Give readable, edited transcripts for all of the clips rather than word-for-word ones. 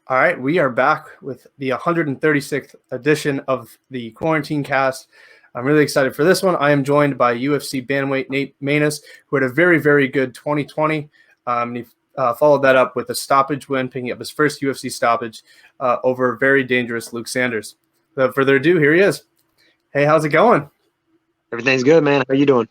All right, we are back with the 136th edition of the Quarantinecast. I'm really excited for this one. I am joined by UFC Bantamweight Nate Maness, who had a very, very good 2020. He followed that up with a stoppage win, picking up his first UFC stoppage over very dangerous Luke Sanders. Without further ado, here he is. Hey, how's it going? Everything's good, man. How you doing?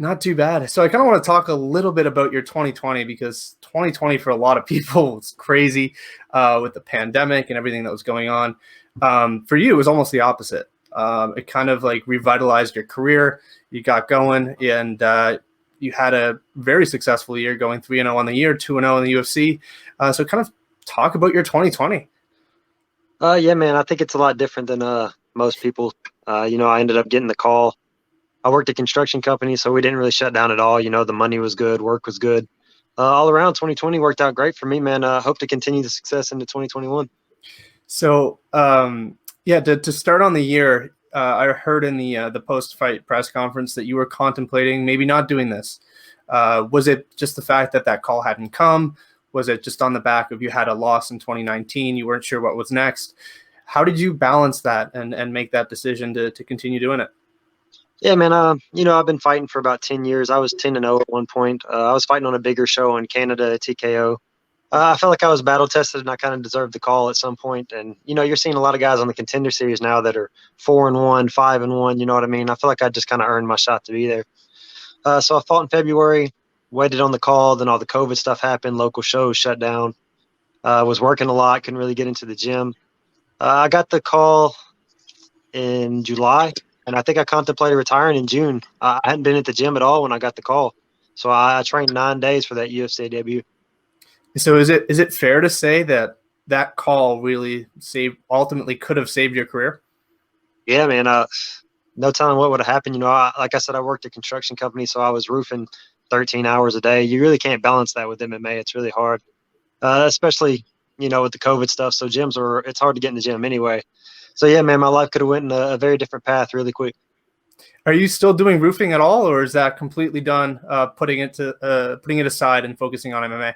Not too bad. So I kind of want to talk a little bit about your 2020 because 2020 for a lot of people was crazy with the pandemic and everything that was going on. For you, it was almost the opposite. It kind of like revitalized your career. You got going and you had a very successful year, going 3-0 on the year, 2-0 in the UFC. So kind of talk about your 2020. Yeah, man. I think it's a lot different than most people. I ended up getting the call. I worked at a construction company, so we didn't really shut down at all. The money was good, work was good. All around, 2020 worked out great for me, man. Hope to continue the success into 2021. So, to start on the year, I heard in the post-fight press conference that you were contemplating maybe not doing this. Was it just the fact that call hadn't come? Was it just on the back of you had a loss in 2019, you weren't sure what was next? How did you balance that and make that decision to continue doing it? Yeah, man. I've been fighting for about 10 years. I was 10-0 at one point. I was fighting on a bigger show in Canada at TKO. I felt like I was battle tested and I kind of deserved the call at some point. And, you're seeing a lot of guys on the Contender Series now that are 4-1, 5-1. You know what I mean? I feel like I just kind of earned my shot to be there. So I fought in February, waited on the call. Then all the COVID stuff happened. Local shows shut down. Was working a lot. Couldn't really get into the gym. I got the call in July. And I think I contemplated retiring in June. I hadn't been at the gym at all when I got the call. So I trained 9 days for that UFC debut. So is it fair to say that call really ultimately could have saved your career? Yeah, man. No telling what would have happened. Like I said, I worked at a construction company, so I was roofing 13 hours a day. You really can't balance that with MMA. It's really hard, especially, with the COVID stuff. So it's hard to get in the gym anyway. So, yeah, man, my life could have went in a very different path really quick. Are you still doing roofing at all, or is that completely done, putting it aside and focusing on MMA?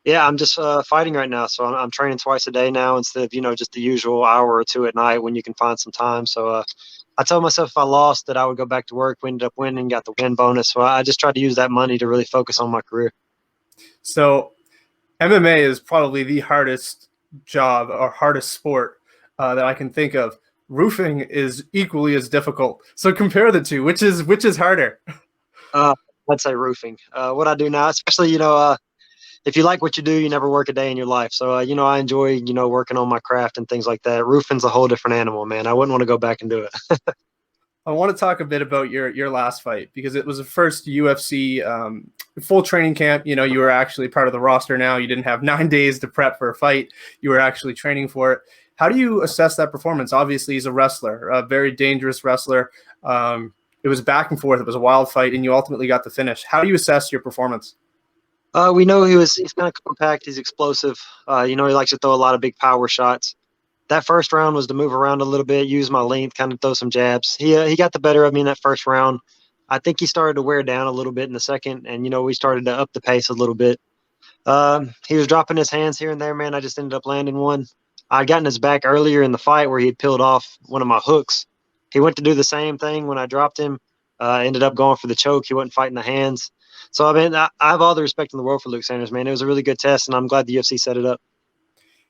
Yeah, I'm just fighting right now. So I'm training twice a day now instead of, just the usual hour or two at night when you can find some time. So I told myself if I lost that I would go back to work. We ended up winning, got the win bonus. So I just tried to use that money to really focus on my career. So MMA is probably the hardest job or hardest sport that I can think of. Roofing is equally as difficult. So compare the two. Which is harder? I'd say roofing. What I do now, especially, if you like what you do, you never work a day in your life. So, I enjoy, working on my craft and things like that. Roofing's a whole different animal, man. I wouldn't want to go back and do it. I want to talk a bit about your last fight because it was the first UFC full training camp. You were actually part of the roster now. You didn't have 9 days to prep for a fight. You were actually training for it. How do you assess that performance? Obviously, he's a wrestler, a very dangerous wrestler. It was back and forth. It was a wild fight, and you ultimately got the finish. How do you assess your performance? We know he's kind of compact. He's explosive. He likes to throw a lot of big power shots. That first round was to move around a little bit, use my length, kind of throw some jabs. He got the better of me in that first round. I think he started to wear down a little bit in the second, and, we started to up the pace a little bit. He was dropping his hands here and there, man. I just ended up landing one. I'd gotten his back earlier in the fight where he had peeled off one of my hooks. He went to do the same thing when I dropped him. Ended up going for the choke. He wasn't fighting the hands. So, I have all the respect in the world for Luke Sanders, man. It was a really good test, and I'm glad the UFC set it up.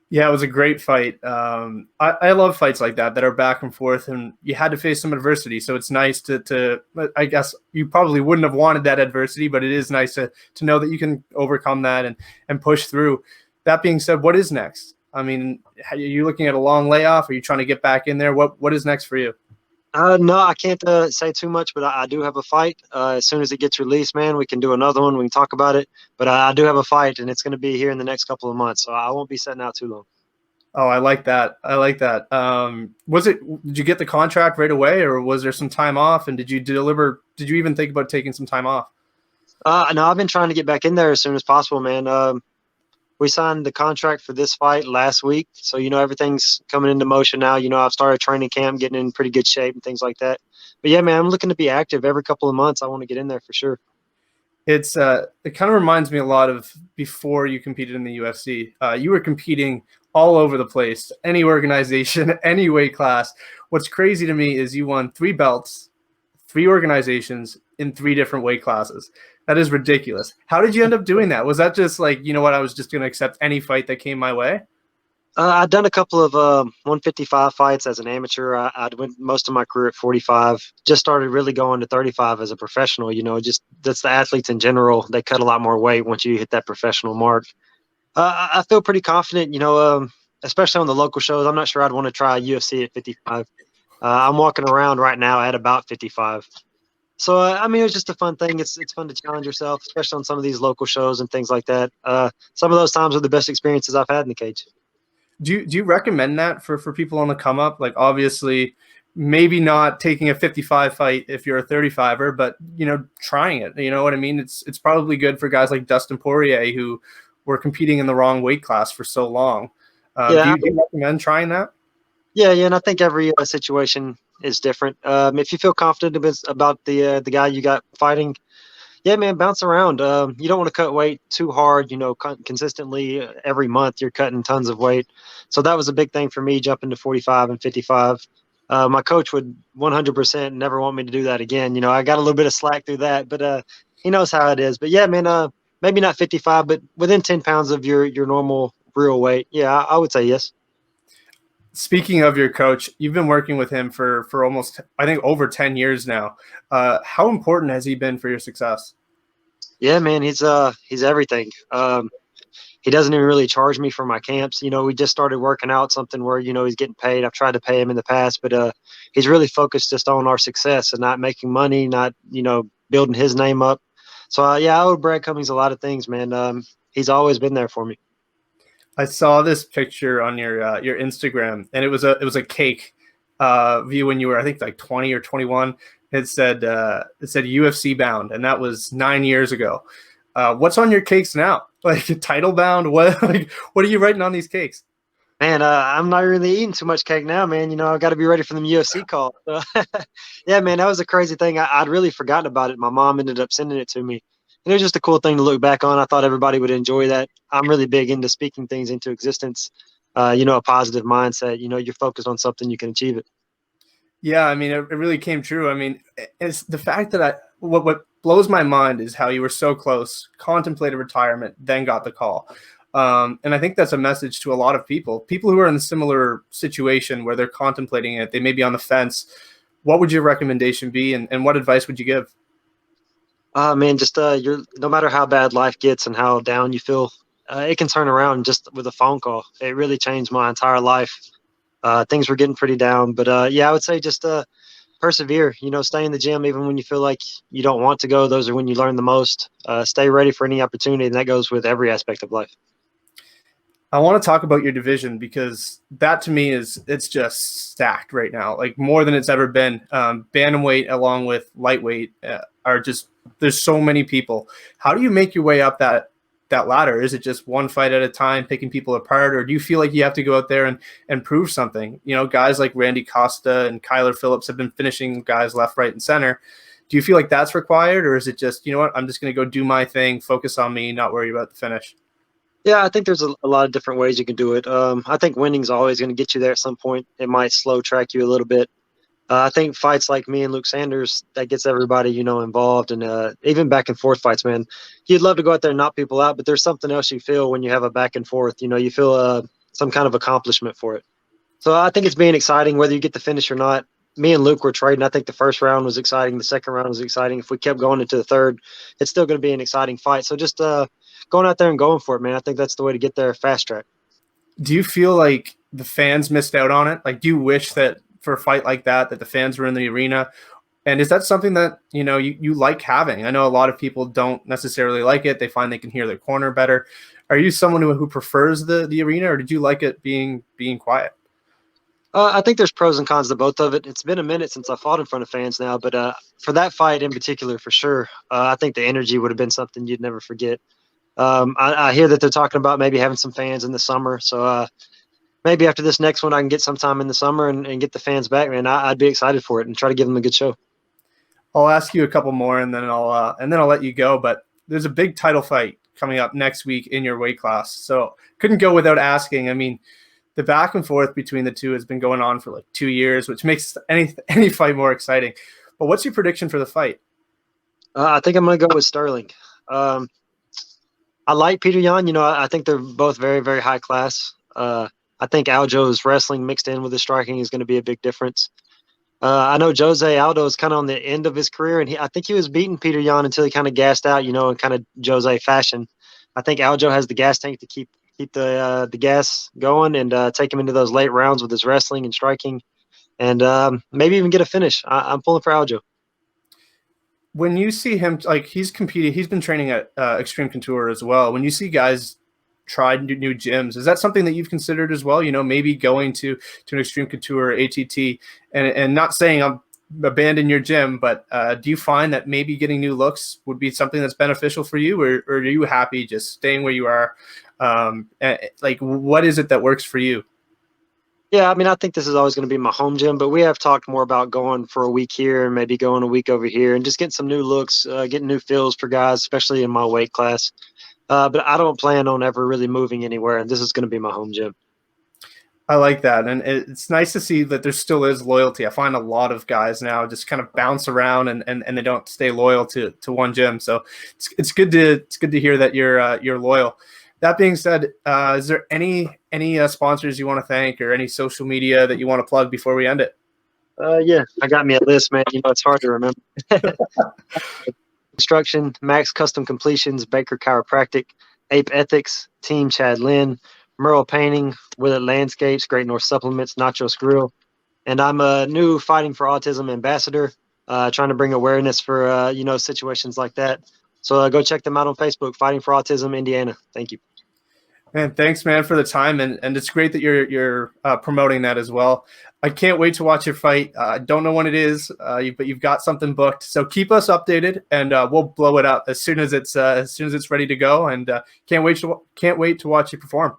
Yeah, it was a great fight. I love fights like that are back and forth, and you had to face some adversity. So it's nice to I guess you probably wouldn't have wanted that adversity, but it is nice to know that you can overcome that and push through. That being said, what is next? I mean, are you looking at a long layoff? Are you trying to get back in there? What is next for you? No, I can't say too much, but I do have a fight. As soon as it gets released, man, we can do another one. We can talk about it. But I do have a fight, and it's going to be here in the next couple of months, so I won't be setting out too long. Oh, I like that. Did you get the contract right away, or was there some time off? And did you even think about taking some time off? No, I've been trying to get back in there as soon as possible, man. We signed the contract for this fight last week. So, everything's coming into motion now. I've started training camp, getting in pretty good shape and things like that. But, yeah, man, I'm looking to be active every couple of months. I want to get in there for sure. It kind of reminds me a lot of before you competed in the UFC. You were competing all over the place, any organization, any weight class. What's crazy to me is you won 3 belts, 3 organizations in 3 different weight classes. That is ridiculous. How did you end up doing that? Was that just like, you know what, I was just going to accept any fight that came my way? I'd done a couple of 155 fights as an amateur. I'd went most of my career at 45. Just started really going to 35 as a professional. Just that's the athletes in general. They cut a lot more weight once you hit that professional mark. I feel pretty confident, especially on the local shows. I'm not sure I'd want to try UFC at 55. I'm walking around right now at about 55. So, I mean, it was just a fun thing. It's fun to challenge yourself, especially on some of these local shows and things like that. Some of those times are the best experiences I've had in the cage. Do you recommend that for people on the come up? Like, obviously, maybe not taking a 55 fight if you're a 35er, but trying it. You know what I mean? It's probably good for guys like Dustin Poirier who were competing in the wrong weight class for so long. Yeah, Do you recommend trying that? yeah, and I think every situation is different. If you feel confident about the guy you got fighting, yeah, man, bounce around. You don't want to cut weight too hard, consistently every month you're cutting tons of weight. So that was a big thing for me, jumping to 45 and 55. My coach would 100% never want me to do that again. I got a little bit of slack through that, but he knows how it is. But yeah, man, maybe not 55, but within 10 pounds of your normal real weight. Yeah, I would say yes. Speaking of your coach, you've been working with him for almost, I think, over 10 years now. How important has he been for your success? Yeah, man, he's everything. He doesn't even really charge me for my camps. We just started working out something where he's getting paid. I've tried to pay him in the past, but he's really focused just on our success and not making money, not building his name up. So yeah, I owe Brad Cummings a lot of things, man. He's always been there for me. I saw this picture on your Instagram, and it was a cake view when you were, I think, like 20 or 21. It said UFC bound, and that was 9 years ago. What's on your cakes now? Like title bound? What are you writing on these cakes? Man, I'm not really eating too much cake now, man. I got to be ready for the UFC call. So, yeah, man, that was a crazy thing. I'd really forgotten about it. My mom ended up sending it to me. And it was just a cool thing to look back on. I thought everybody would enjoy that. I'm really big into speaking things into existence. A positive mindset. You're focused on something, you can achieve it. Yeah, I mean, it really came true. I mean, it's the fact that what blows my mind is how you were so close, contemplated retirement, then got the call. And I think that's a message to a lot of people who are in a similar situation where they're contemplating it. They may be on the fence. What would your recommendation be, and what advice would you give? Man, just you're no matter how bad life gets and how down you feel, it can turn around just with a phone call. It really changed my entire life. Things were getting pretty down, but yeah, I would say just persevere. Stay in the gym even when you feel like you don't want to go. Those are when you learn the most. Stay ready for any opportunity, and that goes with every aspect of life. I want to talk about your division because that to me it's just stacked right now, like more than it's ever been. Bantamweight along with lightweight are just, there's so many people. How do you make your way up that ladder? Is it just one fight at a time, picking people apart, or do you feel like you have to go out there and prove something? Guys like Randy Costa and Kyler Phillips have been finishing guys left, right, and center. Do you feel like that's required, or is it just, what, I'm just going to go do my thing, focus on me, not worry about the finish? Yeah, I think there's a lot of different ways you can do it. I think winning's always going to get you there at some point. It might slow track you a little bit. I think fights like me and Luke Sanders, that gets everybody, involved. And even back and forth fights, man, you'd love to go out there and knock people out, but there's something else you feel when you have a back and forth. You feel some kind of accomplishment for it. So I think it's being exciting, whether you get the finish or not. Me and Luke were trading. I think the first round was exciting. The second round was exciting. If we kept going into the third, it's still going to be an exciting fight. So just going out there and going for it, man. I think that's the way to get there fast track. Do you feel like the fans missed out on it? Like, do you wish that for a fight like that the fans were in the arena? And is that something that, you like having? I know a lot of people don't necessarily like it. They find they can hear their corner better. Are you someone who prefers the arena, or did you like it being quiet? I think there's pros and cons to both of it. It's been a minute since I fought in front of fans now, but for that fight in particular, for sure, I think the energy would have been something you'd never forget. I hear that they're talking about maybe having some fans in the summer. So maybe after this next one, I can get some time in the summer and get the fans back, man. I'd be excited for it and try to give them a good show. I'll ask you a couple more, and then I'll let you go. But there's a big title fight coming up next week in your weight class, so couldn't go without asking. I mean, the back and forth between the two has been going on for like 2 years, which makes any fight more exciting. But what's your prediction for the fight? I think I'm going to go with Sterling. Um, I like Peter Yan. I think they're both very, very high class. I think Aljo's wrestling mixed in with his striking is going to be a big difference. I know Jose Aldo is kind of on the end of his career, and I think he was beating Peter Yan until he kind of gassed out, in kind of Jose fashion. I think Aljo has the gas tank to keep the gas going and take him into those late rounds with his wrestling and striking, and maybe even get a finish. I'm pulling for Aljo. When you see him, like he's competing, he's been training at Extreme Couture as well. When you see guys try new gyms, is that something that you've considered as well? Maybe going to an Extreme Couture, ATT, and not saying I'm abandon your gym, but do you find that maybe getting new looks would be something that's beneficial for you, or are you happy just staying where you are? Like, what is it that works for you? Yeah, I mean, I think this is always going to be my home gym, but we have talked more about going for a week here and maybe going a week over here and just getting some new looks, getting new feels for guys, especially in my weight class. But I don't plan on ever really moving anywhere, and this is going to be my home gym. I like that. And it's nice to see that there still is loyalty. I find a lot of guys now just kind of bounce around and they don't stay loyal to one gym. So it's good to hear that you're loyal. That being said, is there any sponsors you want to thank or any social media that you want to plug before we end it? Yeah, I got me a list, man. It's hard to remember. Construction, Max Custom Completions, Baker Chiropractic, Ape Ethics, Team Chad Lynn, Merle Painting, Willett Landscapes, Great North Supplements, Nachos Grill. And I'm a new Fighting for Autism ambassador, trying to bring awareness for, situations like that. So go check them out on Facebook, Fighting for Autism Indiana. Thank you. Man, thanks, man, for the time, and it's great that you're promoting that as well. I can't wait to watch your fight. I don't know when it is, but you've got something booked. So keep us updated, and we'll blow it out as soon as it's ready to go. And can't wait to watch you perform.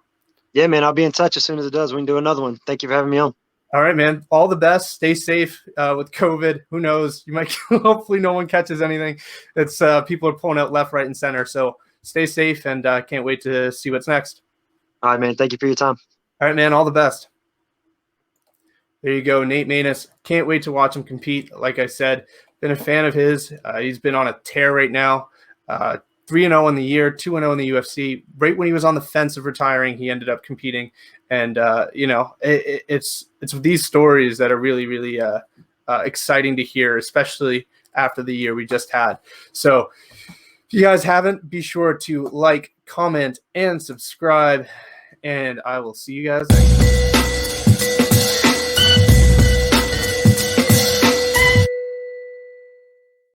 Yeah, man, I'll be in touch as soon as it does. We can do another one. Thank you for having me on. All right, man. All the best. Stay safe with COVID. Who knows? You might hopefully no one catches anything. It's people are pulling out left, right, and center. So stay safe, and can't wait to see what's next. All right, man. Thank you for your time. All right, man. All the best. There you go, Nate Maness. Can't wait to watch him compete. Like I said, been a fan of his. He's been on a tear right now. 3-0 in the year, 2-0 in the UFC. Right when he was on the fence of retiring, he ended up competing. And it's these stories that are really, really exciting to hear, especially after the year we just had. So if you guys haven't, be sure to like, comment, and subscribe. And I will see you guys next time.